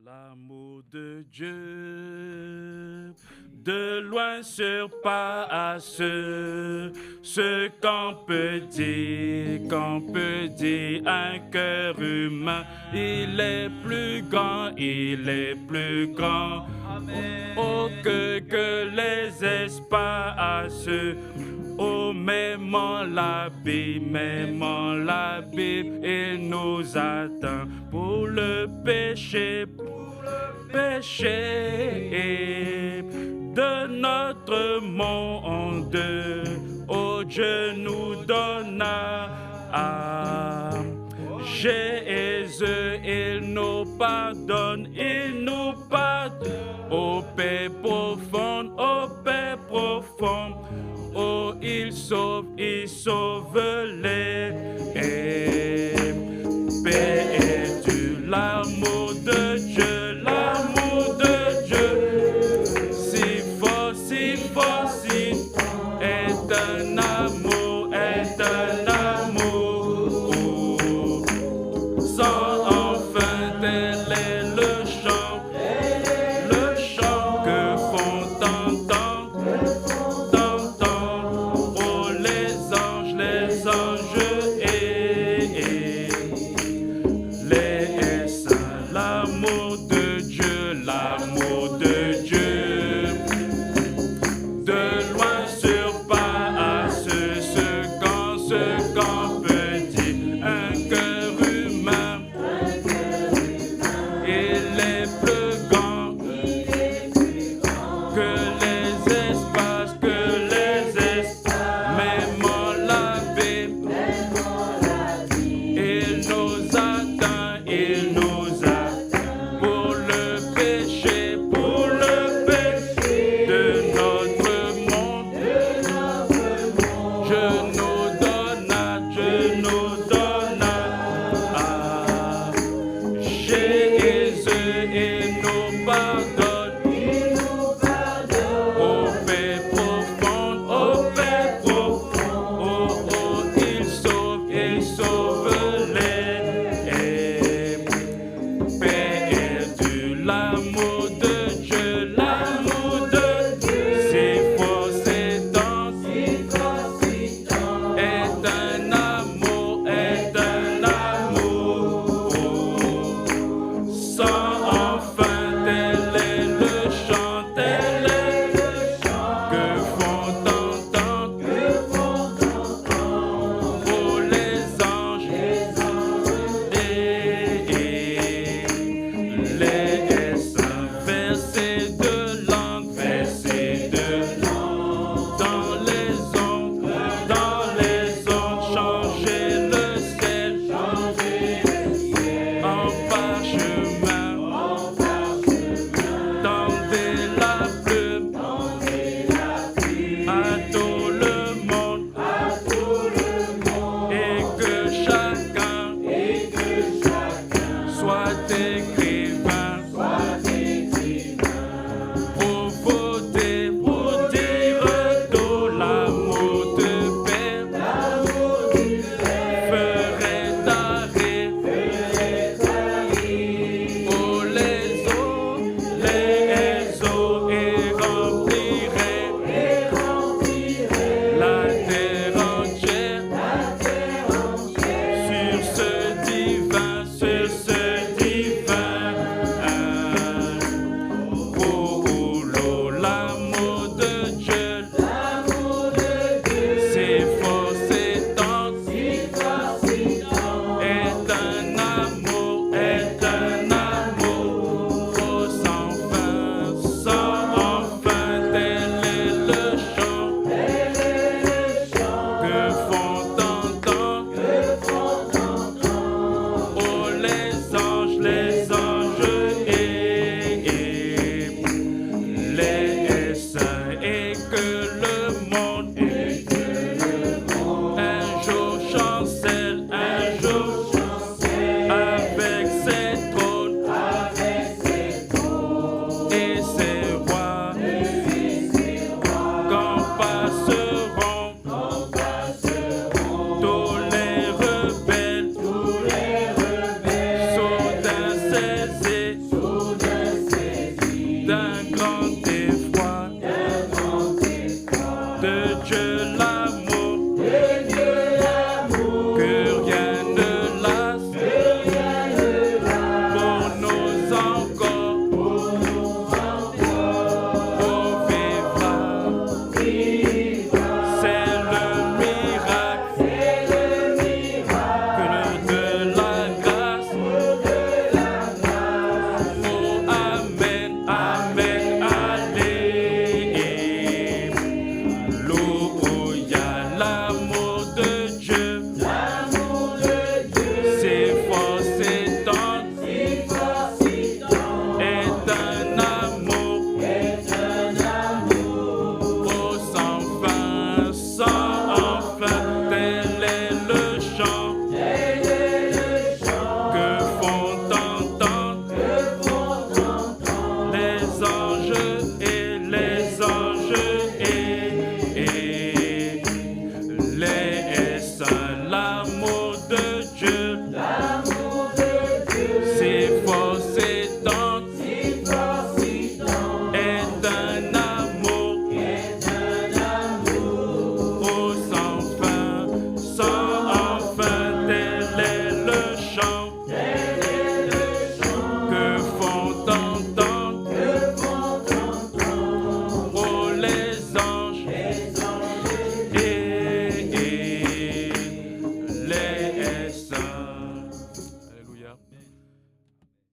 L'amour de Dieu de loin surpasse ce qu'on peut dire un cœur humain. Il est plus grand, il est plus grand. Oh, que les espaces. Oh, mêmement la Bible, il nous attend pour le péché de notre monde. Oh, Dieu nous donne à Jésus, il nous pardonne, au paix profonde, oh, il sauve les perdus. L'amour de Dieu, si fort, est un amour, sans enfin, tel est le chant que font t'entendre, oh les anges et les saints. L'amour de Dieu, de loin surpasse ce qu'on peut dire. Un cœur humain, il est plus grand que les espaces, même en la Bible. Il nous attend pour le péché de notre monde. Je nous donne à Jésus, il nous pardonne, au paix profonde, oh, il sauve les perdus. L'amour de Dieu, c'est fort, c'est dense, est un amour, sans enfin, tel est le chant, que font entendre, oh les anges et les saints. de